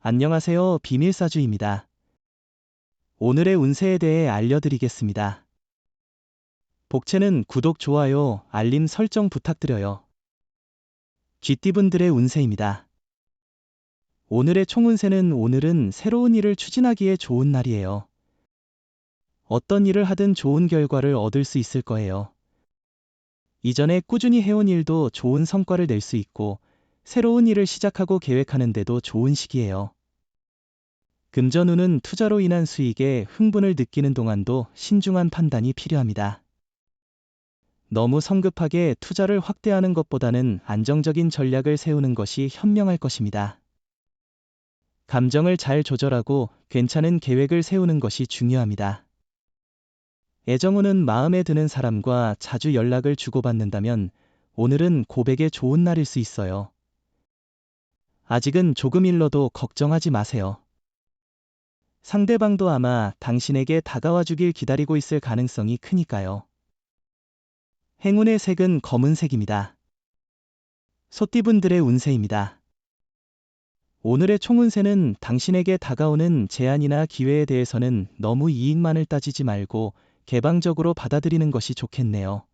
안녕하세요. 비밀사주입니다. 오늘의 운세에 대해 알려드리겠습니다. 복채는 구독, 좋아요, 알림 설정 부탁드려요. 쥐띠분들의 운세입니다. 오늘의 총운세는 오늘은 새로운 일을 추진하기에 좋은 날이에요. 어떤 일을 하든 좋은 결과를 얻을 수 있을 거예요. 이전에 꾸준히 해온 일도 좋은 성과를 낼 수 있고, 새로운 일을 시작하고 계획하는데도 좋은 시기예요. 금전운은 투자로 인한 수익에 흥분을 느끼는 동안도 신중한 판단이 필요합니다. 너무 성급하게 투자를 확대하는 것보다는 안정적인 전략을 세우는 것이 현명할 것입니다. 감정을 잘 조절하고 괜찮은 계획을 세우는 것이 중요합니다. 애정운은 마음에 드는 사람과 자주 연락을 주고받는다면 오늘은 고백에 좋은 날일 수 있어요. 아직은 조금 일러도 걱정하지 마세요. 상대방도 아마 당신에게 다가와 주길 기다리고 있을 가능성이 크니까요. 행운의 색은 검은색입니다. 소띠분들의 운세입니다. 오늘의 총운세는 당신에게 다가오는 제안이나 기회에 대해서는 너무 이익만을 따지지 말고 개방적으로 받아들이는 것이 좋겠네요.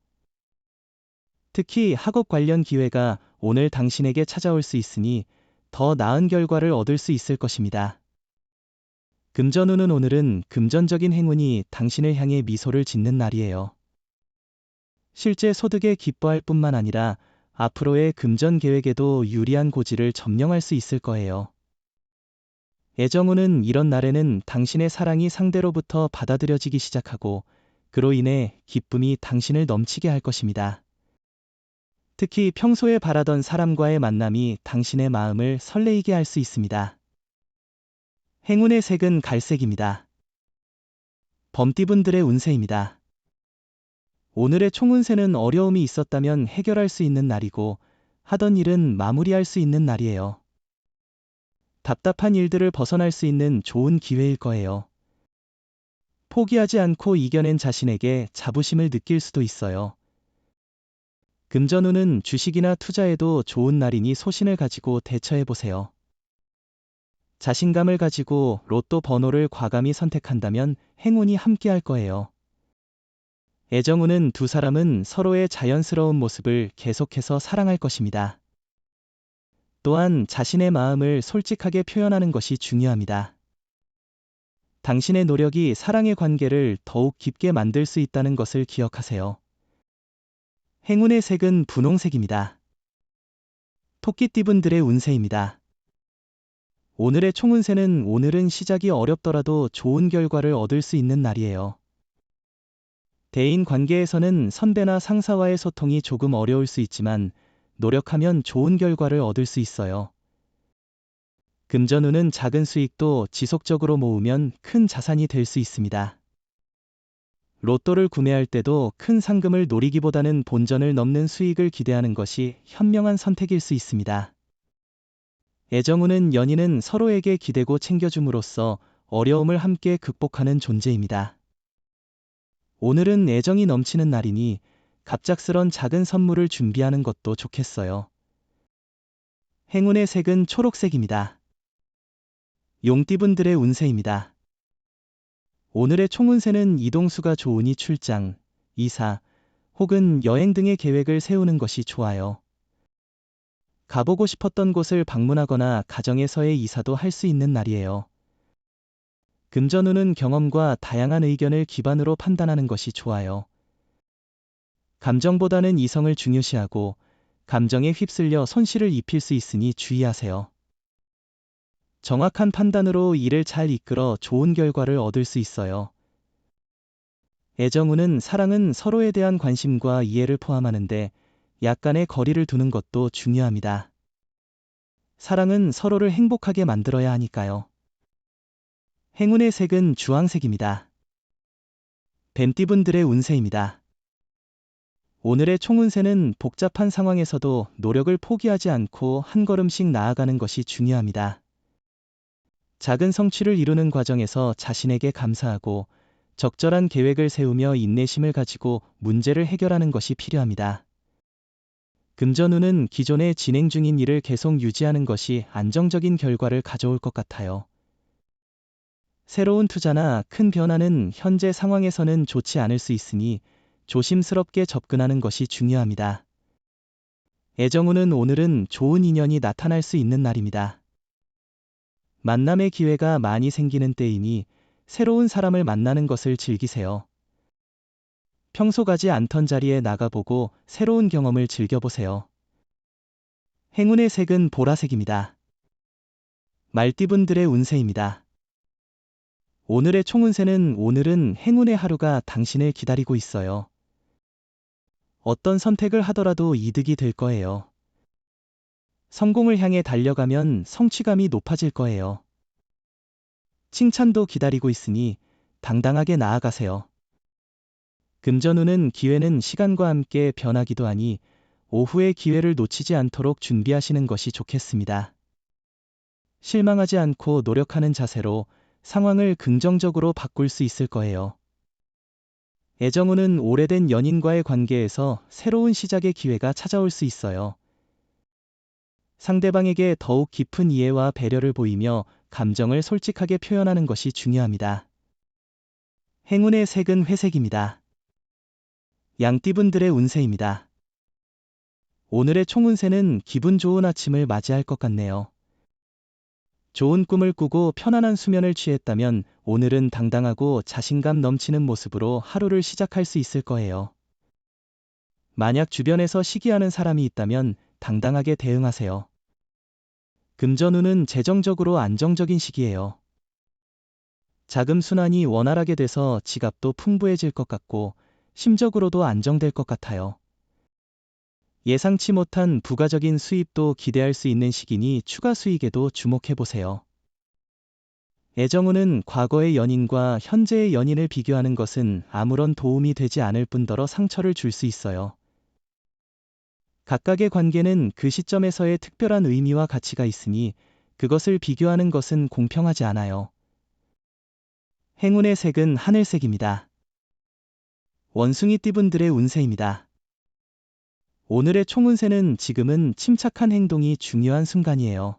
특히 학업 관련 기회가 오늘 당신에게 찾아올 수 있으니 더 나은 결과를 얻을 수 있을 것입니다. 금전운은 오늘은 금전적인 행운이 당신을 향해 미소를 짓는 날이에요. 실제 소득에 기뻐할 뿐만 아니라 앞으로의 금전 계획에도 유리한 고지를 점령할 수 있을 거예요. 애정운은 이런 날에는 당신의 사랑이 상대로부터 받아들여지기 시작하고 그로 인해 기쁨이 당신을 넘치게 할 것입니다. 특히 평소에 바라던 사람과의 만남이 당신의 마음을 설레이게 할 수 있습니다. 행운의 색은 갈색입니다. 범띠분들의 운세입니다. 오늘의 총운세는 어려움이 있었다면 해결할 수 있는 날이고 하던 일은 마무리할 수 있는 날이에요. 답답한 일들을 벗어날 수 있는 좋은 기회일 거예요. 포기하지 않고 이겨낸 자신에게 자부심을 느낄 수도 있어요. 금전운은 주식이나 투자에도 좋은 날이니 소신을 가지고 대처해보세요. 자신감을 가지고 로또 번호를 과감히 선택한다면 행운이 함께할 거예요. 애정운은 두 사람은 서로의 자연스러운 모습을 계속해서 사랑할 것입니다. 또한 자신의 마음을 솔직하게 표현하는 것이 중요합니다. 당신의 노력이 사랑의 관계를 더욱 깊게 만들 수 있다는 것을 기억하세요. 행운의 색은 분홍색입니다. 토끼띠분들의 운세입니다. 오늘의 총운세는 오늘은 시작이 어렵더라도 좋은 결과를 얻을 수 있는 날이에요. 대인 관계에서는 선배나 상사와의 소통이 조금 어려울 수 있지만 노력하면 좋은 결과를 얻을 수 있어요. 금전운은 작은 수익도 지속적으로 모으면 큰 자산이 될 수 있습니다. 로또를 구매할 때도 큰 상금을 노리기보다는 본전을 넘는 수익을 기대하는 것이 현명한 선택일 수 있습니다. 애정운은 연인은 서로에게 기대고 챙겨줌으로써 어려움을 함께 극복하는 존재입니다. 오늘은 애정이 넘치는 날이니 갑작스런 작은 선물을 준비하는 것도 좋겠어요. 행운의 색은 초록색입니다. 용띠분들의 운세입니다. 오늘의 총운세는 이동수가 좋으니 출장, 이사, 혹은 여행 등의 계획을 세우는 것이 좋아요. 가보고 싶었던 곳을 방문하거나 가정에서의 이사도 할 수 있는 날이에요. 금전운은 경험과 다양한 의견을 기반으로 판단하는 것이 좋아요. 감정보다는 이성을 중요시하고 감정에 휩쓸려 손실을 입힐 수 있으니 주의하세요. 정확한 판단으로 일을 잘 이끌어 좋은 결과를 얻을 수 있어요. 애정운은 사랑은 서로에 대한 관심과 이해를 포함하는데 약간의 거리를 두는 것도 중요합니다. 사랑은 서로를 행복하게 만들어야 하니까요. 행운의 색은 주황색입니다. 뱀띠분들의 운세입니다. 오늘의 총운세는 복잡한 상황에서도 노력을 포기하지 않고 한 걸음씩 나아가는 것이 중요합니다. 작은 성취를 이루는 과정에서 자신에게 감사하고 적절한 계획을 세우며 인내심을 가지고 문제를 해결하는 것이 필요합니다. 금전운은 기존에 진행 중인 일을 계속 유지하는 것이 안정적인 결과를 가져올 것 같아요. 새로운 투자나 큰 변화는 현재 상황에서는 좋지 않을 수 있으니 조심스럽게 접근하는 것이 중요합니다. 애정운은 오늘은 좋은 인연이 나타날 수 있는 날입니다. 만남의 기회가 많이 생기는 때이니 새로운 사람을 만나는 것을 즐기세요. 평소 가지 않던 자리에 나가보고 새로운 경험을 즐겨보세요. 행운의 색은 보라색입니다. 말띠분들의 운세입니다. 오늘의 총운세는 오늘은 행운의 하루가 당신을 기다리고 있어요. 어떤 선택을 하더라도 이득이 될 거예요. 성공을 향해 달려가면 성취감이 높아질 거예요. 칭찬도 기다리고 있으니 당당하게 나아가세요. 금전운은 기회는 시간과 함께 변하기도 하니 오후의 기회를 놓치지 않도록 준비하시는 것이 좋겠습니다. 실망하지 않고 노력하는 자세로 상황을 긍정적으로 바꿀 수 있을 거예요. 애정운은 오래된 연인과의 관계에서 새로운 시작의 기회가 찾아올 수 있어요. 상대방에게 더욱 깊은 이해와 배려를 보이며 감정을 솔직하게 표현하는 것이 중요합니다. 행운의 색은 회색입니다. 양띠분들의 운세입니다. 오늘의 총운세는 기분 좋은 아침을 맞이할 것 같네요. 좋은 꿈을 꾸고 편안한 수면을 취했다면 오늘은 당당하고 자신감 넘치는 모습으로 하루를 시작할 수 있을 거예요. 만약 주변에서 시기하는 사람이 있다면 당당하게 대응하세요. 금전운은 재정적으로 안정적인 시기예요. 자금 순환이 원활하게 돼서 지갑도 풍부해질 것 같고 심적으로도 안정될 것 같아요. 예상치 못한 부가적인 수입도 기대할 수 있는 시기니 추가 수익에도 주목해보세요. 애정운은 과거의 연인과 현재의 연인을 비교하는 것은 아무런 도움이 되지 않을 뿐더러 상처를 줄 수 있어요. 각각의 관계는 그 시점에서의 특별한 의미와 가치가 있으니 그것을 비교하는 것은 공평하지 않아요. 행운의 색은 하늘색입니다. 원숭이띠분들의 운세입니다. 오늘의 총운세는 지금은 침착한 행동이 중요한 순간이에요.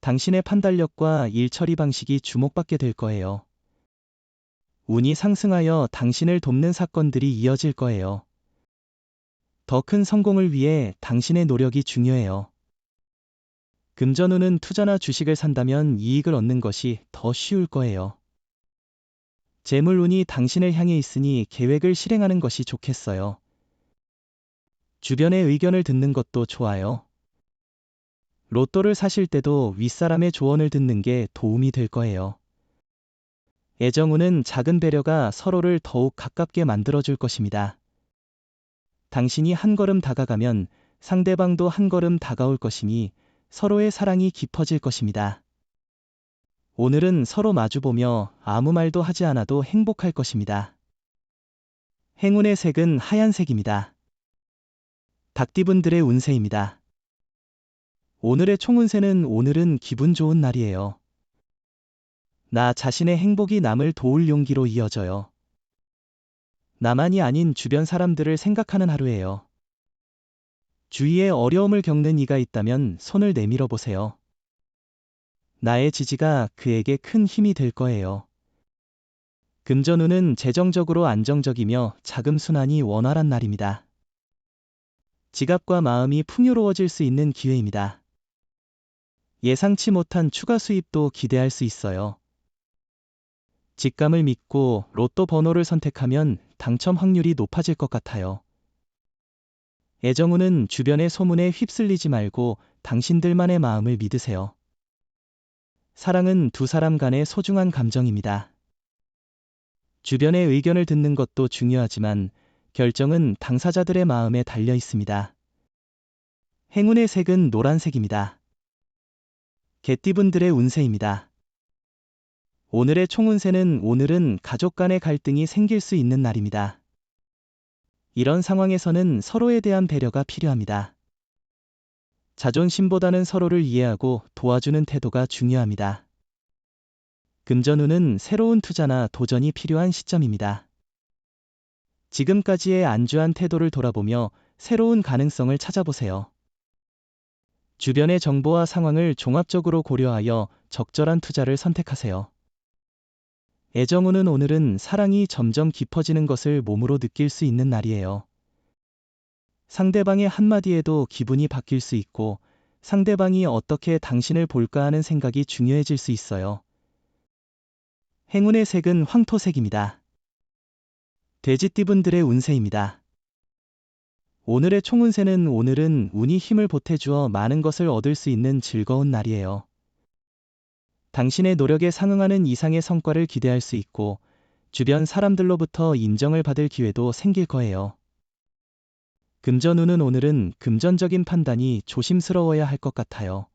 당신의 판단력과 일 처리 방식이 주목받게 될 거예요. 운이 상승하여 당신을 돕는 사건들이 이어질 거예요. 더 큰 성공을 위해 당신의 노력이 중요해요. 금전운은 투자나 주식을 산다면 이익을 얻는 것이 더 쉬울 거예요. 재물운이 당신을 향해 있으니 계획을 실행하는 것이 좋겠어요. 주변의 의견을 듣는 것도 좋아요. 로또를 사실 때도 윗사람의 조언을 듣는 게 도움이 될 거예요. 애정운은 작은 배려가 서로를 더욱 가깝게 만들어줄 것입니다. 당신이 한 걸음 다가가면 상대방도 한 걸음 다가올 것이니 서로의 사랑이 깊어질 것입니다. 오늘은 서로 마주보며 아무 말도 하지 않아도 행복할 것입니다. 행운의 색은 하얀색입니다. 닭띠분들의 운세입니다. 오늘의 총운세는 오늘은 기분 좋은 날이에요. 나 자신의 행복이 남을 도울 용기로 이어져요. 나만이 아닌 주변 사람들을 생각하는 하루예요. 주위에 어려움을 겪는 이가 있다면 손을 내밀어 보세요. 나의 지지가 그에게 큰 힘이 될 거예요. 금전운은 재정적으로 안정적이며 자금 순환이 원활한 날입니다. 지갑과 마음이 풍요로워질 수 있는 기회입니다. 예상치 못한 추가 수입도 기대할 수 있어요. 직감을 믿고 로또 번호를 선택하면 당첨 확률이 높아질 것 같아요. 애정운은 주변의 소문에 휩쓸리지 말고 당신들만의 마음을 믿으세요. 사랑은 두 사람 간의 소중한 감정입니다. 주변의 의견을 듣는 것도 중요하지만 결정은 당사자들의 마음에 달려 있습니다. 행운의 색은 노란색입니다. 개띠분들의 운세입니다. 오늘의 총운세는 오늘은 가족 간의 갈등이 생길 수 있는 날입니다. 이런 상황에서는 서로에 대한 배려가 필요합니다. 자존심보다는 서로를 이해하고 도와주는 태도가 중요합니다. 금전운은 새로운 투자나 도전이 필요한 시점입니다. 지금까지의 안주한 태도를 돌아보며 새로운 가능성을 찾아보세요. 주변의 정보와 상황을 종합적으로 고려하여 적절한 투자를 선택하세요. 애정운은 오늘은 사랑이 점점 깊어지는 것을 몸으로 느낄 수 있는 날이에요. 상대방의 한마디에도 기분이 바뀔 수 있고 상대방이 어떻게 당신을 볼까 하는 생각이 중요해질 수 있어요. 행운의 색은 황토색입니다. 돼지띠분들의 운세입니다. 오늘의 총운세는 오늘은 운이 힘을 보태주어 많은 것을 얻을 수 있는 즐거운 날이에요. 당신의 노력에 상응하는 이상의 성과를 기대할 수 있고 주변 사람들로부터 인정을 받을 기회도 생길 거예요. 금전운은 오늘은 금전적인 판단이 조심스러워야 할 것 같아요.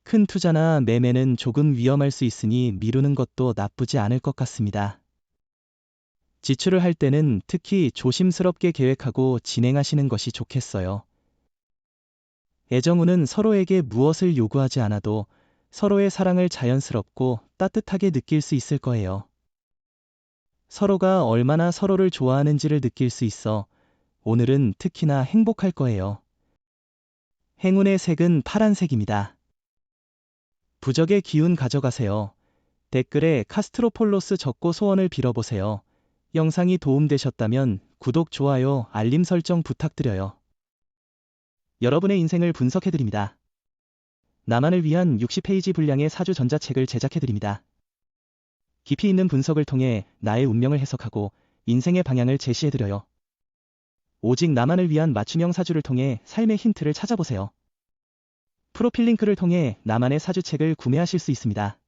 큰 투자나 매매는 조금 위험할 수 있으니 미루는 것도 나쁘지 않을 것 같습니다. 지출을 할 때는 특히 조심스럽게 계획하고 진행하시는 것이 좋겠어요. 애정운은 서로에게 무엇을 요구하지 않아도 서로의 사랑을 자연스럽고 따뜻하게 느낄 수 있을 거예요. 서로가 얼마나 서로를 좋아하는지를 느낄 수 있어 오늘은 특히나 행복할 거예요. 행운의 색은 파란색입니다. 부적의 기운 가져가세요. 댓글에 카스트로폴로스 적고 소원을 빌어보세요. 영상이 도움되셨다면 구독, 좋아요, 알림 설정 부탁드려요. 여러분의 인생을 분석해드립니다. 나만을 위한 60페이지 분량의 사주 전자책을 제작해드립니다. 깊이 있는 분석을 통해 나의 운명을 해석하고 인생의 방향을 제시해드려요. 오직 나만을 위한 맞춤형 사주를 통해 삶의 힌트를 찾아보세요. 프로필 링크를 통해 나만의 사주책을 구매하실 수 있습니다.